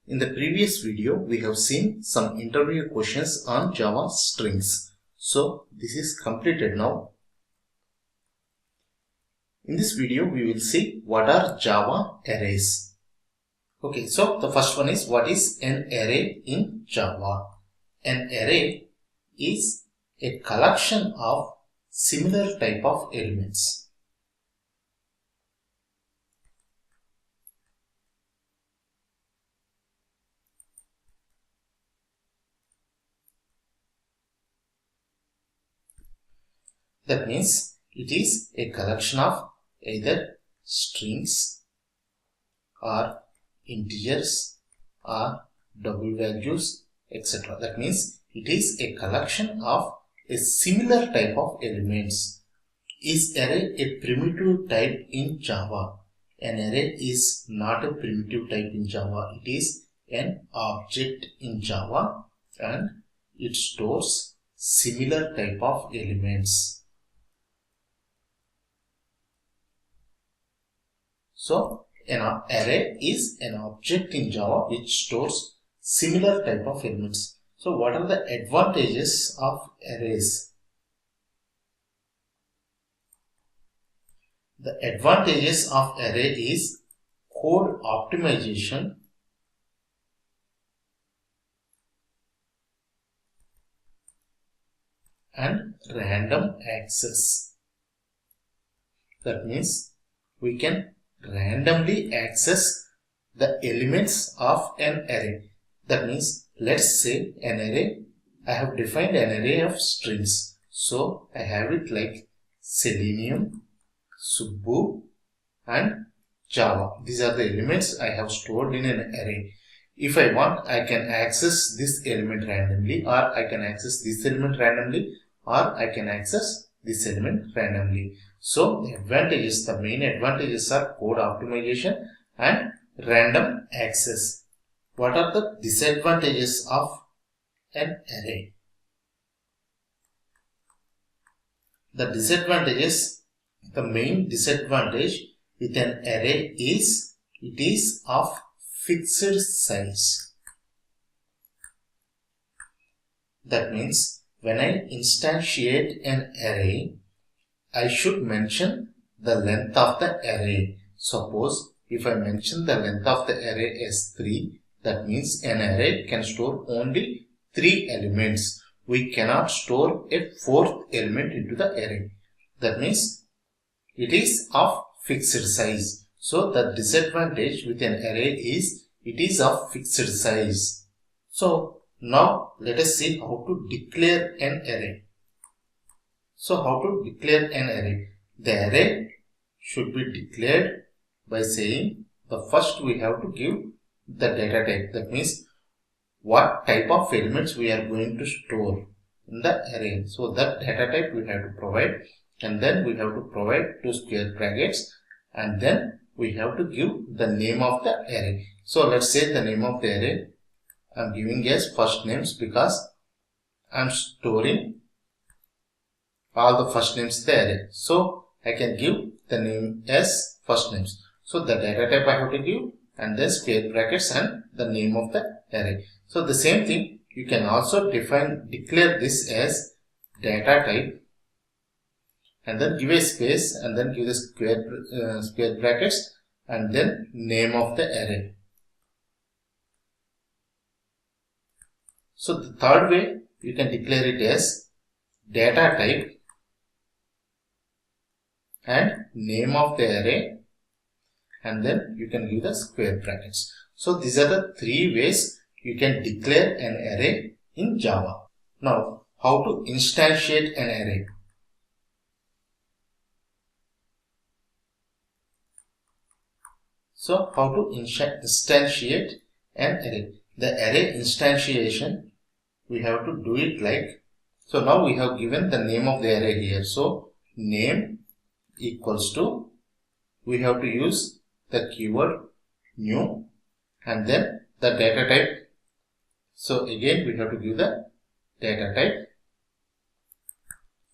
In the previous video, we have seen some interview questions on Java strings. So this is completed now. In this video, we will see what are Java arrays. Okay, so the first one is what is an array in Java? An array is a collection of similar type of elements. That means it is a collection of either strings or integers or double values, etc. That means it is a collection of a similar type of elements. Is array a primitive type in Java? An array is not a primitive type in Java. It is an object in Java and it stores similar type of elements. So, an array is an object in Java which stores similar type of elements. So, what are the advantages of arrays? The advantages of array is code optimization, and random access. That means we can randomly access the elements of an array. That means let's say an array, I have defined an array of strings. So I have it like Selenium, Subbu and Java. These are the elements I have stored in an array. If I want, I can access this element randomly, or I can access this element randomly, or I can access this element randomly. So the advantages, the main advantages are code optimization and random access. What are the disadvantages of an array? The disadvantages, the main disadvantage with an array is it is of fixed size. That means when I instantiate an array, I should mention the length of the array. Suppose if I mention the length of the array as 3, that means an array can store only 3 elements. We cannot store a 4th element into the array. That means it is of fixed size. So the disadvantage with an array is it is of fixed size. So now let us see how to declare an array. So how to declare an array? The array should be declared by saying the first we have to give the data type. That means what type of elements we are going to store in the array. So that data type we have to provide, and then we have to provide 2 square brackets, and then we have to give the name of the array. So let's say the name of the array I am giving as first names because I am storing all the first names in the array. So I can give the name as first names. So the data type I have to give, and then square brackets and the name of the array. So the same thing you can also declare this as data type, and then give a space and then give the square brackets and then name of the array. So the third way you can declare it as data type and name of the array, and then you can give the square brackets. So these are the 3 ways you can declare an array in Java. Now how to instantiate an array? So how to instantiate an array? The array instantiation, we have to do it like, so now we have given the name of the array here. So name equals to, we have to use the keyword new and then the data type. So again we have to give the data type,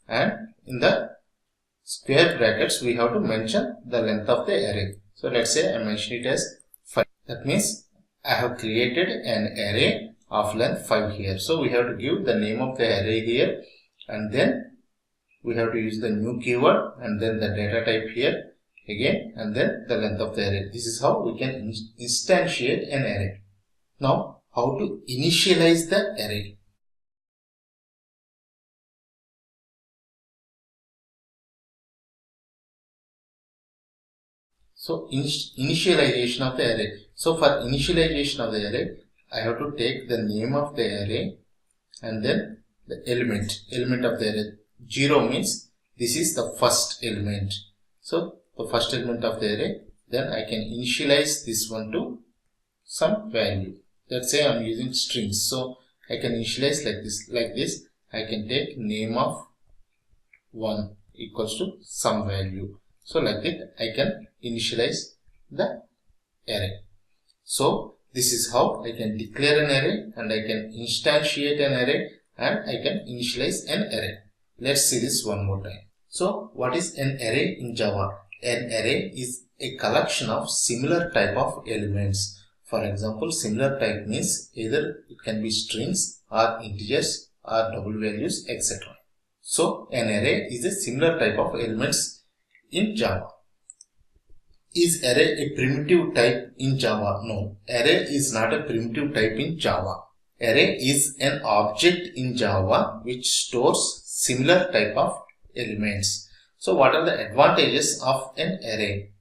and in the square brackets we have to mention the length of the array. So let's say I mention it as 5. That means I have created an array of length 5 here. So we have to give the name of the array here, and then we have to use the new keyword and then the data type here again, and then the length of the array. This is how we can instantiate an array. Now, how to initialize the array? So, initialization of the array. So, for initialization of the array, I have to take the name of the array and then the element of the array. 0 means this is the first element. So, the first element of the array, then I can initialize this one to some value. Let's say I am using strings. So, I can initialize like this. I can take name of 1 equals to some value. So, like that I can initialize the array. So, this is how I can declare an array and I can instantiate an array and I can initialize an array. Let's see this one more time. So, what is an array in Java? An array is a collection of similar type of elements. For example, similar type means either it can be strings or integers or double values, etc. So, an array is a similar type of elements in Java. Is array a primitive type in Java? No, array is not a primitive type in Java. Array is an object in Java which stores similar type of elements. So, what are the advantages of an array?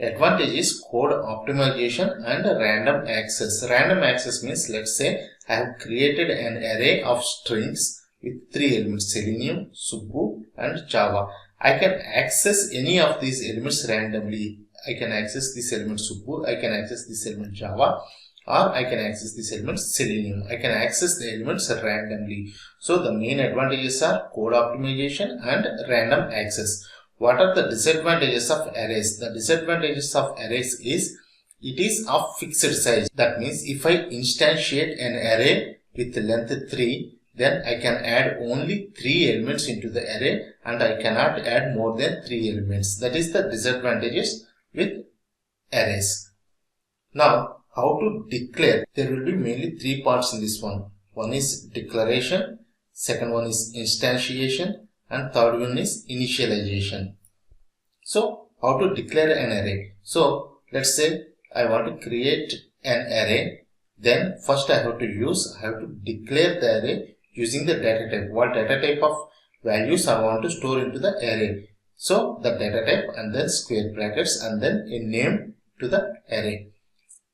Advantage is code optimization and random access. Random access means, let's say I have created an array of strings with 3 elements: Selenium, Subbu and Java. I can access any of these elements randomly. I can access this element Subbu, I can access this element Java, or I can access this element Selenium. I can access the elements randomly. So the main advantages are code optimization and random access. What are the disadvantages of arrays? The disadvantages of arrays is it is of fixed size. That means if I instantiate an array with length 3, then I can add only 3 elements into the array and I cannot add more than 3 elements. That is the disadvantages with arrays. Now, how to declare? There will be mainly 3 parts in this one. One is declaration, second one is instantiation, and third one is initialization. So, how to declare an array? So, let's say I want to create an array. Then first I have to declare the array using the data type. What data type of values I want to store into the array. So, the data type and then square brackets and then a name to the array.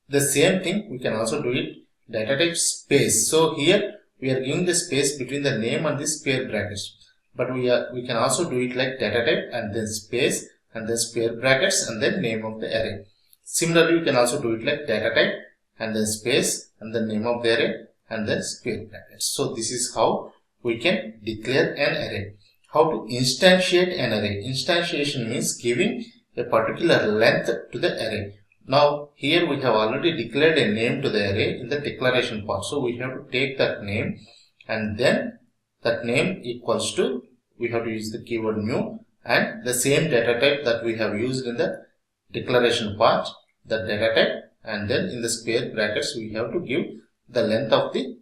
The same thing we can also do it data type space. So, here we are giving the space between the name and the square brackets. But we can also do it like data type and then space and then square brackets and then name of the array. Similarly, we can also do it like data type and then space and then name of the array and then square brackets. So, this is how we can declare an array. How to instantiate an array? Instantiation means giving a particular length to the array. Now, here we have already declared a name to the array in the declaration part. So, we have to take that name and then that name equals to, we have to use the keyword new and the same data type that we have used in the declaration part, the data type, and then in the square brackets we have to give the length of the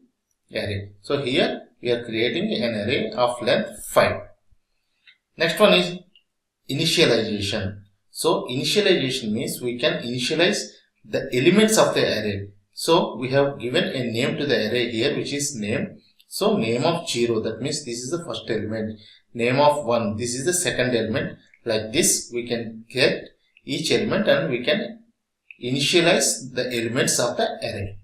array. So, here we are creating an array of length 5. Next one is initialization. So, initialization means we can initialize the elements of the array. So, we have given a name to the array here which is name. So, name of 0, that means this is the first element. Name of 1, this is the second element. Like this, we can get each element and we can initialize the elements of the array.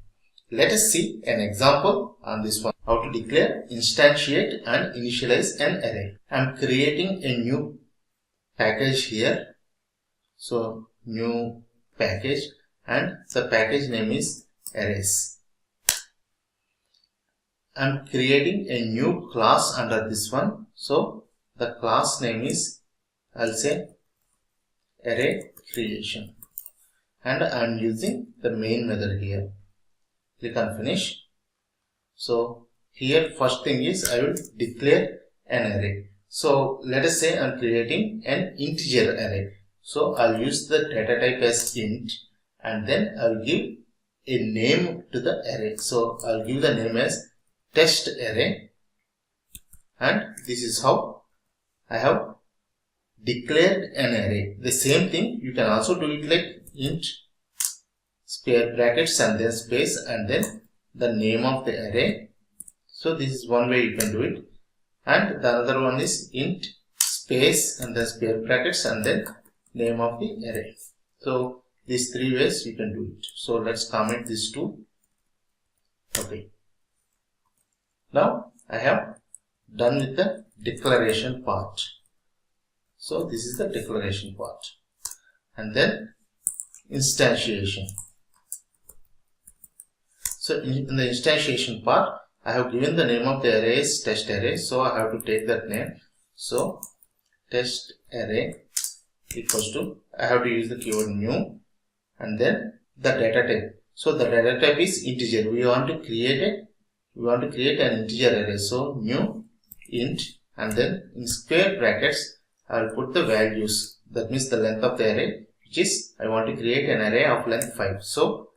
Let us see an example on this one. How to declare, instantiate and initialize an array. I am creating a new package here. So, new package and the package name is arrays. I am creating a new class under this one. So, the class name is, I'll say, array creation. And I am using the main method here. Click on finish. So, here first thing is I will declare an array. So, let us say I am creating an integer array. So, I'll use the data type as int and then I'll give a name to the array. So I'll give the name as test array, and this is how I have declared an array. The same thing you can also do it like int square brackets and then space and then the name of the array. So this is one way you can do it, and the other one is int space and then square brackets and then name of the array. So these three ways you can do it. So let's comment these two. Okay. Now I have done with the declaration part. So this is the declaration part, and then instantiation. So in the instantiation part, I have given the name of the array is test array. So I have to take that name. So test array equals to, I have to use the keyword new, and then the data type. So the data type is integer. We want to create an integer array. So new int, and then in square brackets I will put the values. That means the length of the array, which is I want to create an array of length 5. So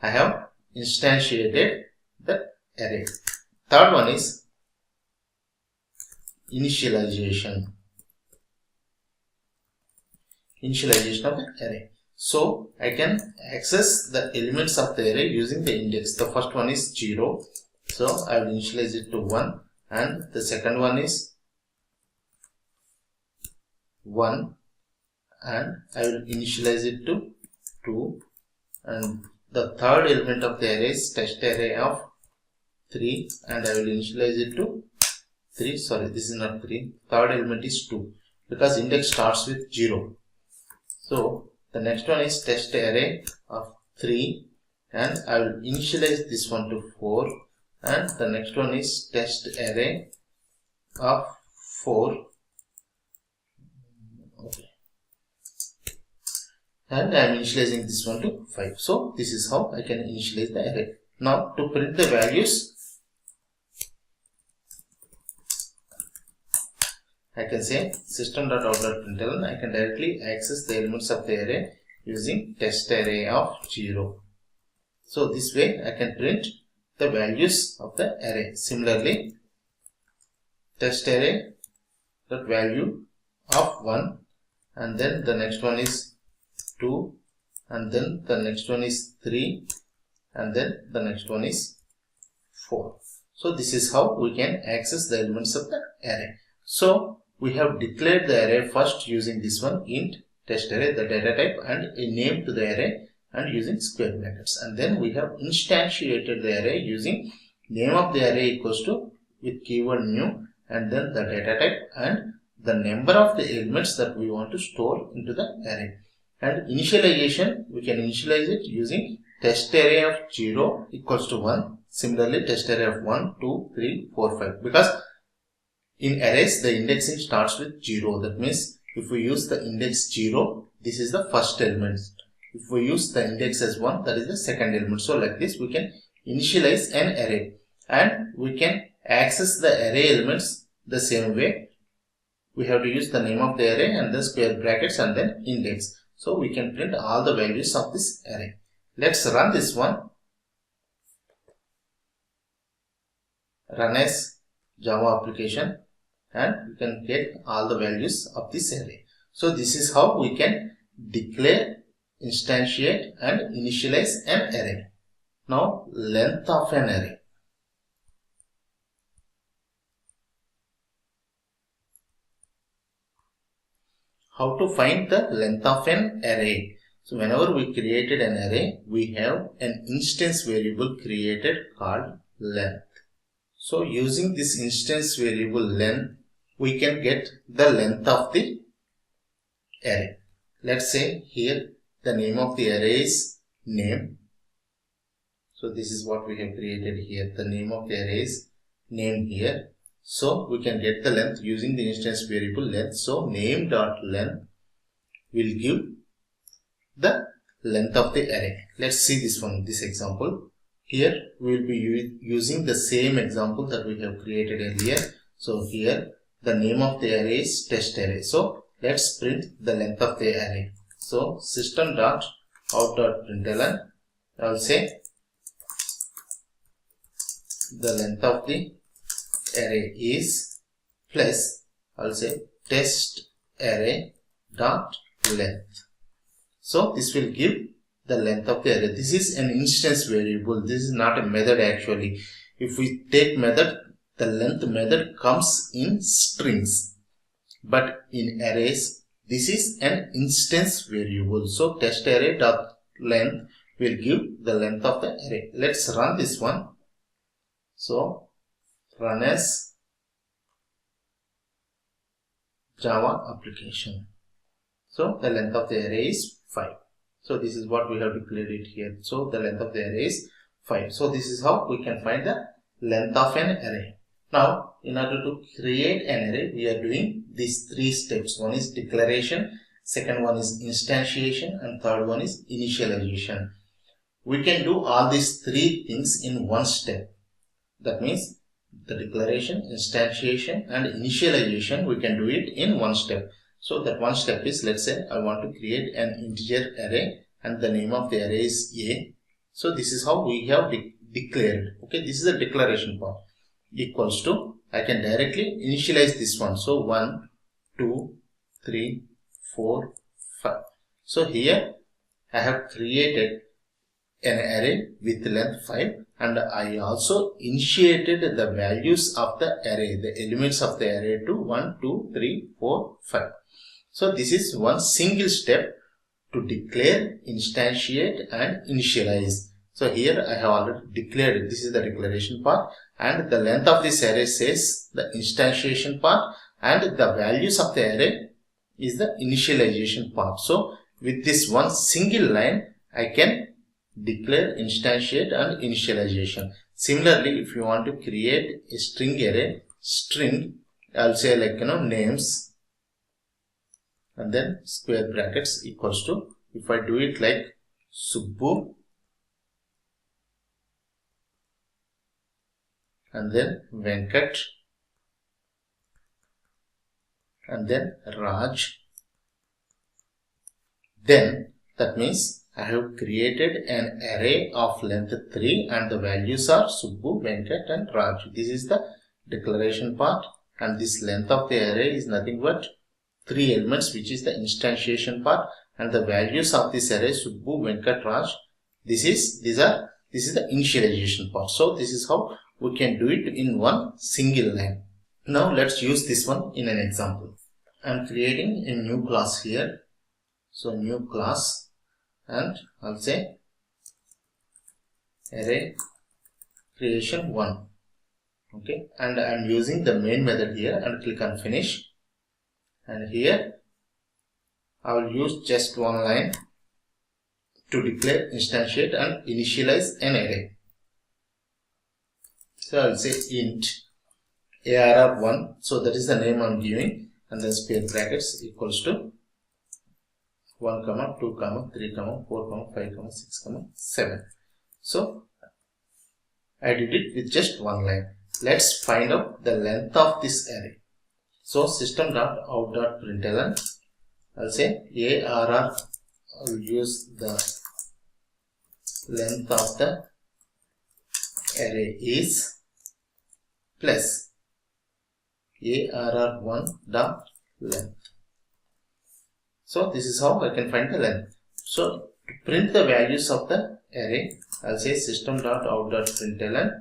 I have instantiated the array. Third one is initialization. Initialization of the array. So I can access the elements of the array using the index. The first one is 0. So I will initialize it to 1, and the second one is 1, and I will initialize it to 2, and the third element of the array is test array of 3, and I will initialize it to 3. Sorry, this is not 3. Third element is 2 because index starts with 0. So the next one is test array of 3, and I will initialize this one to 4, and the next one is test array of 4. Okay. And I am initializing this one to 5. So this is how I can initialize the array. Now to print the values, I can say system.out.println. I can directly access the elements of the array using test array of 0. So this way I can print the values of the array. Similarly, test array dot value of 1, and then the next one is 2, and then the next one is 3, and then the next one is 4. So this is how we can access the elements of the array. So we have declared the array first using this one int test array, the data type, and a name to the array, and using square brackets, and then we have instantiated the array using name of the array equals to with keyword new, and then the data type and the number of the elements that we want to store into the array. And initialization, we can initialize it using test array of 0 equals to 1. Similarly, test array of 1, 2, 3, 4, 5. Because in arrays, the indexing starts with 0. That means if we use the index 0, this is the first element. If we use the index as 1, that is the second element. So like this, we can initialize an array, and we can access the array elements the same way. We have to use the name of the array and the square brackets and then index. So we can print all the values of this array. Let's run this one. Run as Java application, and we can get all the values of this array. So this is how we can declare, instantiate and initialize an array. Now length of an array. How to find the length of an array? So whenever we created an array, we have an instance variable created called length. So using this instance variable length, we can get the length of the array. Let's say here the name of the array is name. So this is what we have created here. The name of the array is name here. So we can get the length using the instance variable length. So name.length will give the length of the array. Let's see this one, this example. Here we will be using the same example that we have created earlier. So here the name of the array is test array. So let's print the length of the array. So system.out.println, I will say the length of the array is plus, I'll say test array dot length. So this will give the length of the array. This is an instance variable. This is not a method actually. If we take method, the length method comes in strings. But in arrays, this is an instance variable. So test array dot length will give the length of the array. Let's run this one. So run as Java application. So the length of the array is 5. So this is what we have declared it here. So the length of the array is 5. So this is how we can find the length of an array. Now in order to create an array, we are doing these 3 steps. One is declaration, second one is instantiation, and third one is initialization. We can do all these 3 things in one step. That means the declaration, instantiation and initialization, we can do it in one step. So that one step is, let's say I want to create an integer array and the name of the array is A. So this is how we have declared. Okay, this is the declaration part. Equals to, I can directly initialize this one. So 1, 2, 3, 4, 5. So here I have created an array with length 5 and I also initiated the values of the array, the elements of the array to 1, 2, 3, 4, 5. So this is one single step to declare, instantiate and initialize. So here I have already declared, this is the declaration part, and the length of this array says the instantiation part, and the values of the array is the initialization part. So with this one single line, I can declare, instantiate and initialization. Similarly, if you want to create a string array, string, I'll say like names and then square brackets equals to, if I do it like Subbu and then Venkat and then Raj, then that means I have created an array of length 3 and the values are Subbu, Venkat and Raj. This is the declaration part, and this length of the array is nothing but 3 elements, which is the instantiation part, and the values of this array Subbu, Venkat, Raj. This is the initialization part. So this is how we can do it in one single line. Now let's use this one in an example. I am creating a new class here. So new class, and I'll say array creation 1. Okay, and I'm using the main method here, and click on finish. And here I will use just one line to declare, instantiate and initialize an array. So I'll say int ARR1. So that is the name I'm giving, and then square brackets equals to 1, 2, 3, 4, 5, 6, 7. So I did it with just one line. Let's find out the length of this array. So system.out.println, I'll say ARR, I'll use the length of the array is plus ARR1 dot length. So this is how I can find the length. So to print the values of the array, I'll say system.out.println,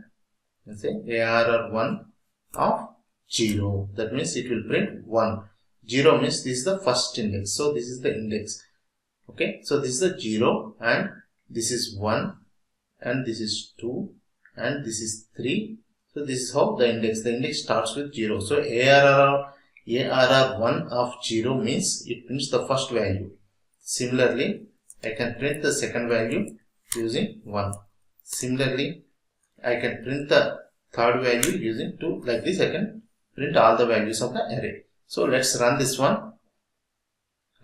I'll say ARR1 of 0. That means it will print 1. 0 means this is the first index. So this is the index. Okay. So this is the 0 and this is 1 and this is 2 and this is 3. So this is how the index starts with 0. So ARR1 of 0 means it prints the first value. Similarly, I can print the second value using 1. Similarly, I can print the third value using 2. Like this, I can print all the values of the array. So let's run this one.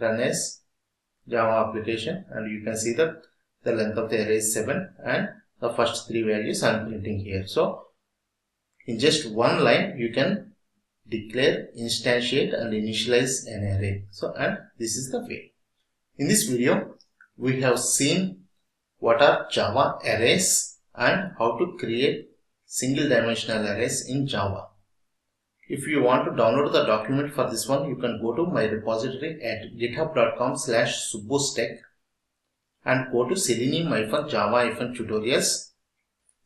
Run as Java application, and you can see that the length of the array is 7 and the first 3 values I am printing here. So in just one line, you can declare, instantiate and initialize an array. So, and this is the way. In this video, we have seen what are Java arrays and how to create single dimensional arrays in Java. If you want to download the document for this one, you can go to my repository at github.com/subbostech and go to selenium-java-tutorials.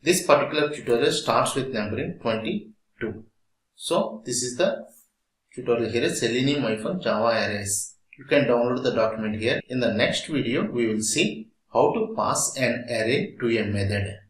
This particular tutorial starts with numbering 22. So this is the tutorial here, Selenium-Java arrays. You can download the document here. In the next video, we will see how to pass an array to a method.